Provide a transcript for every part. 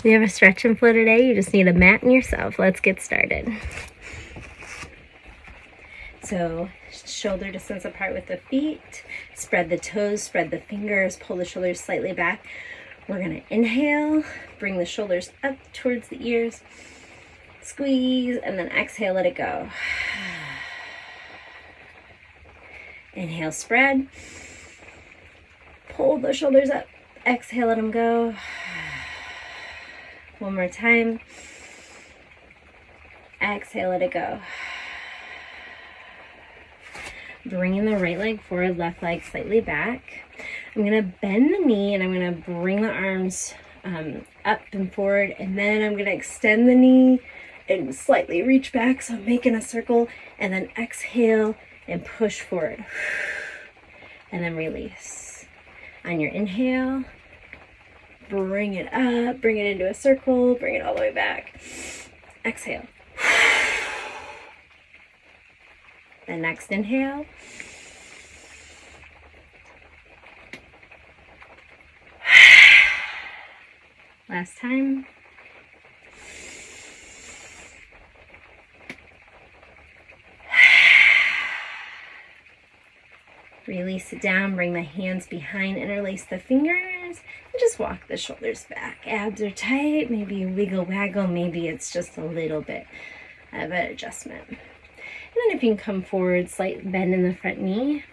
We have a stretch and flow today. You just need a mat and yourself. Let's get started. So shoulder distance apart with the feet. Spread the toes, spread the fingers, pull the shoulders slightly back. We're gonna inhale, bring the shoulders up towards the ears, squeeze, and then exhale, let it go. Inhale, spread. Pull the shoulders up. Exhale, let them go. One more time. Exhale, let it go. Bringing the right leg forward, left leg slightly back. I'm going to bend the knee and I'm going to bring the arms up and forward. And then I'm going to extend the knee and slightly reach back. So I'm making a circle. And then exhale and push forward. And then release. On your inhale, bring it up, bring it into a circle, bring it all the way back. Exhale. The next inhale. Last time. Release it down, bring the hands behind, interlace the fingers, and just walk the shoulders back. Abs are tight, maybe you wiggle, waggle, maybe it's just a little bit of an adjustment. And then if you can come forward, slight bend in the front knee,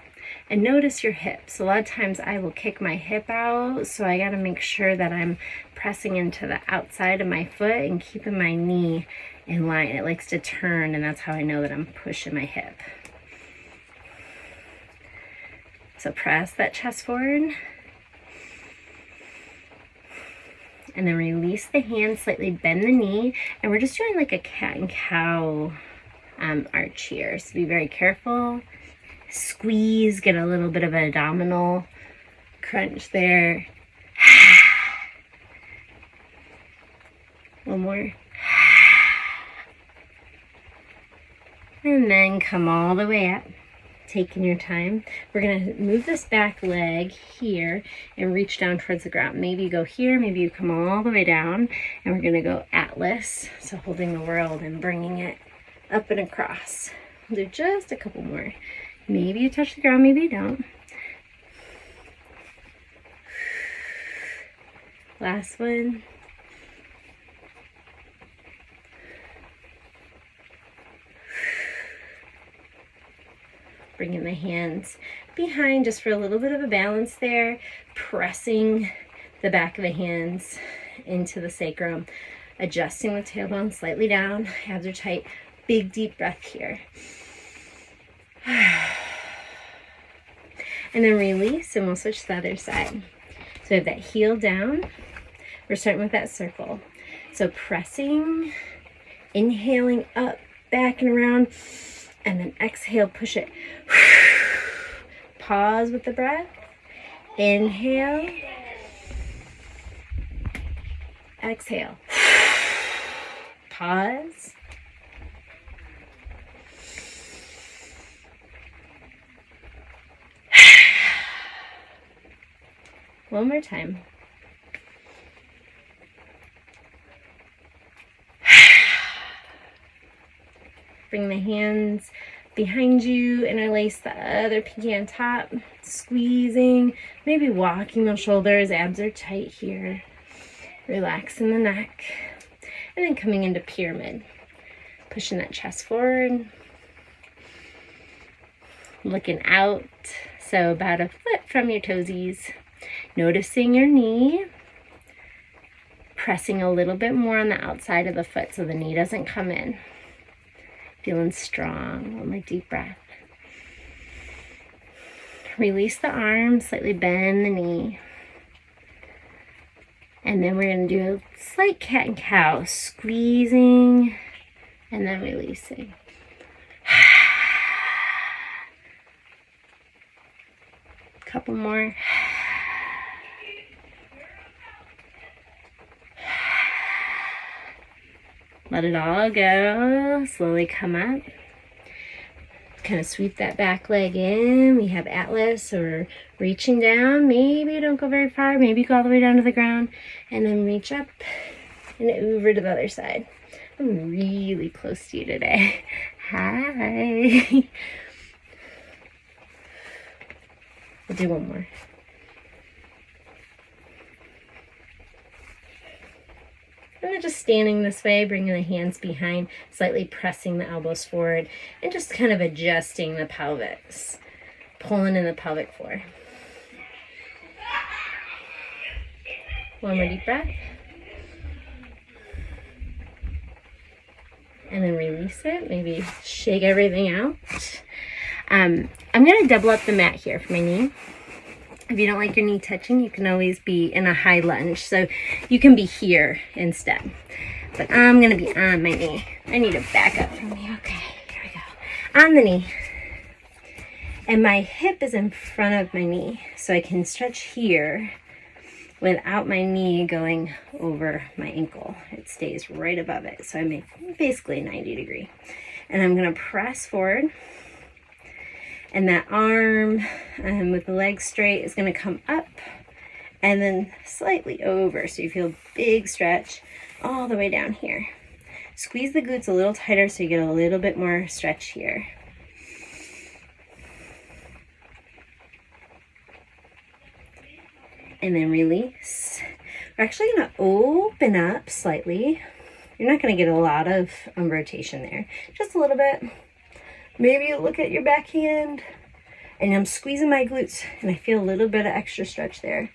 and notice your hips. A lot of times I will kick my hip out, so I gotta make sure that I'm pressing into the outside of my foot and keeping my knee in line. It likes to turn, and that's how I know that I'm pushing my hip. So press that chest forward. And then release the hand, slightly bend the knee. And we're just doing like a cat and cow arch here. So be very careful. Squeeze, get a little bit of an abdominal crunch there. One more. And then come all the way up. Taking your time. We're going to move this back leg here and reach down towards the ground. Maybe you go here, maybe you come all the way down, and we're going to go Atlas, so holding the world and bringing it up and across. We'll do just a couple more. Maybe you touch the ground, maybe you don't. Last one. Bringing the hands behind just for a little bit of a balance there. Pressing the back of the hands into the sacrum. Adjusting the tailbone slightly down. Abs are tight. Big deep breath here. And then release, and we'll switch to the other side. So we have that heel down. We're starting with that circle. So pressing, inhaling up, back and around. And then exhale, push it. Pause with the breath. Inhale. Exhale. Pause. One more time. Bring the hands behind you, interlace the other pinky on top, squeezing, maybe walking the shoulders, abs are tight here, relaxing the neck, and then coming into pyramid, pushing that chest forward, looking out, so about a foot from your toesies, noticing your knee, pressing a little bit more on the outside of the foot so the knee doesn't come in. Feeling strong. One more deep breath. Release the arms, slightly bend the knee. And then we're going to do a slight cat and cow, squeezing and then releasing. Couple more. Let it all go. Slowly come up. Kind of sweep that back leg in. We have Atlas, or reaching down. Maybe you don't go very far. Maybe you go all the way down to the ground. And then reach up and over to the other side. I'm really close to you today. Hi. I'll do one more. And then just standing this way, bringing the hands behind, slightly pressing the elbows forward, and just kind of adjusting the pelvis, pulling in the pelvic floor. One more deep breath. And then release it. Maybe shake everything out. I'm going to double up the mat here for my knee. If you don't like your knee touching, you can always be in a high lunge. So you can be here instead. But I'm going to be on my knee. I need to back up from me. Okay, here we go. On the knee. And my hip is in front of my knee. So I can stretch here without my knee going over my ankle. It stays right above it. So I make basically 90 degree. And I'm going to press forward. And that arm with the leg straight is going to come up and then slightly over. So you feel a big stretch all the way down here. Squeeze the glutes a little tighter so you get a little bit more stretch here. And then release. We're actually going to open up slightly. You're not going to get a lot of rotation there. Just a little bit. Maybe you look at your backhand, and I'm squeezing my glutes, and I feel a little bit of extra stretch there.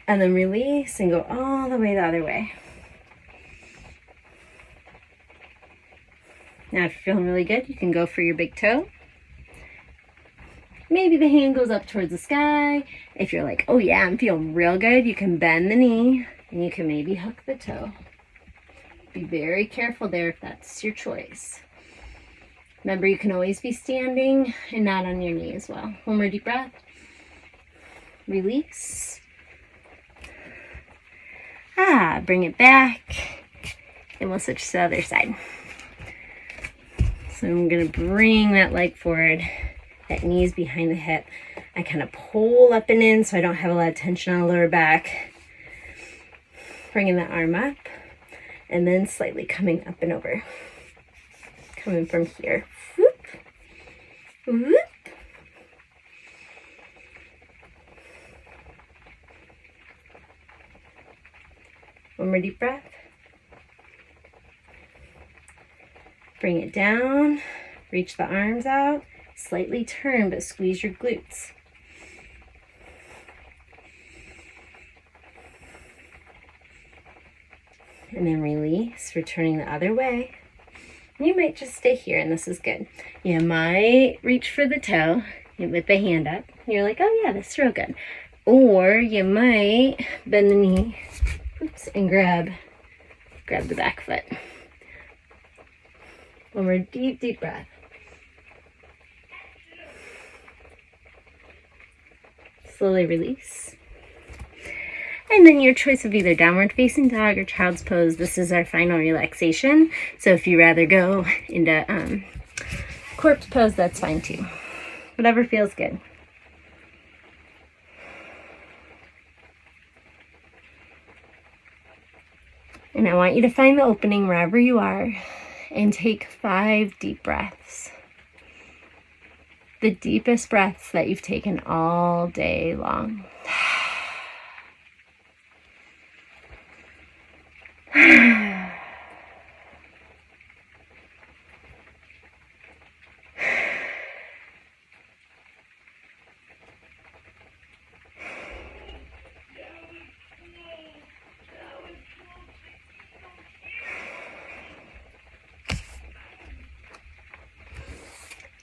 And then release and go all the way the other way. Now, if you're feeling really good, you can go for your big toe. Maybe the hand goes up towards the sky. If you're like, oh yeah, I'm feeling real good, you can bend the knee, and you can maybe hook the toe. Be very careful there if that's your choice. Remember, you can always be standing and not on your knee as well. One more deep breath. Release. Bring it back. And we'll switch to the other side. So I'm going to bring that leg forward. That knee is behind the hip. I kind of pull up and in so I don't have a lot of tension on the lower back. Bringing the arm up. And then slightly coming up and over. Coming from here. Whoop. Whoop. One more deep breath. Bring it down. Reach the arms out. Slightly turn, but squeeze your glutes. And then release, returning the other way. You might just stay here, and this is good. You might reach for the toe with the hand up. You're like, oh yeah, this is real good. Or you might bend the knee, and grab the back foot. One more deep, deep breath. Slowly release. And then your choice of either downward facing dog or child's pose. This is our final relaxation. So if you rather go into corpse pose, that's fine too. Whatever feels good. And I want you to find the opening wherever you are and take 5 deep breaths. The deepest breaths that you've taken all day long.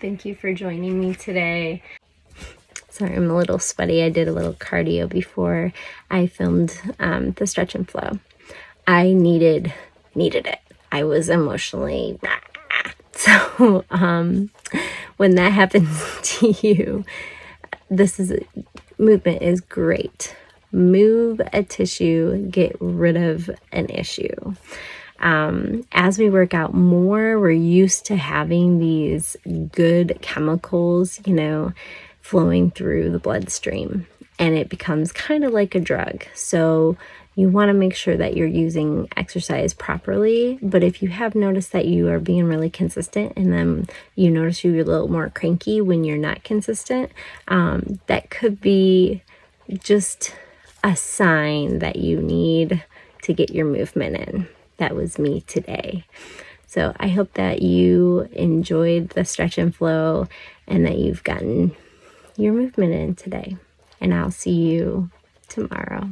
Thank you for joining me today. Sorry, I'm a little sweaty. I did a little cardio before I filmed the stretch and flow. I needed it. I was emotionally so when that happens to you, movement is great. Move a tissue, get rid of an issue. As we work out more, we're used to having these good chemicals, flowing through the bloodstream, and it becomes kind of like a drug. So You want to make sure that you're using exercise properly, but if you have noticed that you are being really consistent and then you notice you're a little more cranky when you're not consistent, that could be just a sign that you need to get your movement in. That was me today. So I hope that you enjoyed the stretch and flow and that you've gotten your movement in today. And I'll see you tomorrow.